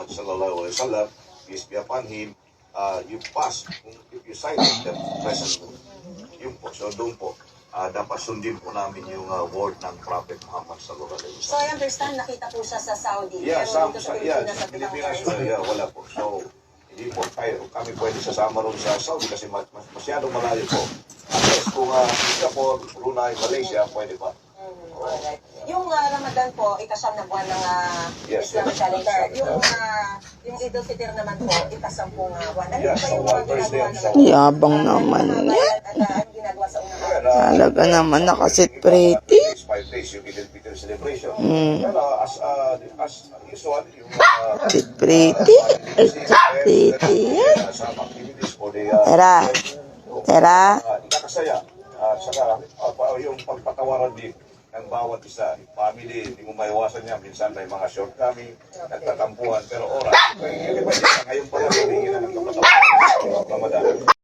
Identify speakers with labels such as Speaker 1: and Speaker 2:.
Speaker 1: Muhammad sallallahu alaihi wasallam, peace be upon him, you pass, if you cite the present, yun po. So doon po, dapat sundin po namin yung word ng Prophet Muhammad sallallahu alaihi
Speaker 2: So
Speaker 1: wasallam.
Speaker 2: I understand nakita po siya sa Saudi.
Speaker 1: Yeah,
Speaker 2: pero dito
Speaker 1: sa
Speaker 2: Pilipinas
Speaker 1: sa
Speaker 2: at
Speaker 1: Pilipinas,
Speaker 2: Pilipinas.
Speaker 1: wala po. So, hindi po kami pwede sasama ron sa Saudi kasi masyadong malayo po. Unless kung Singapore, Brunei, Malaysia, pwede pa.
Speaker 2: Alright. Yung Ramadan po, ikasyam na buwan ng
Speaker 1: Yes,
Speaker 2: Islamic
Speaker 1: yes.
Speaker 2: calendar. Yung Eid al-Fitr naman po, ikasampung buwan. Ano
Speaker 1: Yes,
Speaker 2: pa
Speaker 1: so
Speaker 2: yung
Speaker 1: one Thursday
Speaker 2: ginagawa
Speaker 1: and
Speaker 2: naman?
Speaker 1: so
Speaker 3: Yabang naman yan.
Speaker 2: At ano ginagawa sa unang araw?
Speaker 3: Talaga naman nakasit pretty.
Speaker 1: 5 days yung Eid al-Fitr celebration.
Speaker 3: Mm.
Speaker 1: Well, as usual, yung
Speaker 3: Sit pretty. Ay, pretty yan.
Speaker 1: some activities for the
Speaker 3: Tara. Tara.
Speaker 1: ikakasaya. Saka yung pagpatawaran din ng bawat isa. Family, hindi mo maiwasan yan. Minsan may mga shortcoming, nagtatampuhan. Pero oras, pwede ngayon pa lang humingi na ng kapatawaran. Ramadan.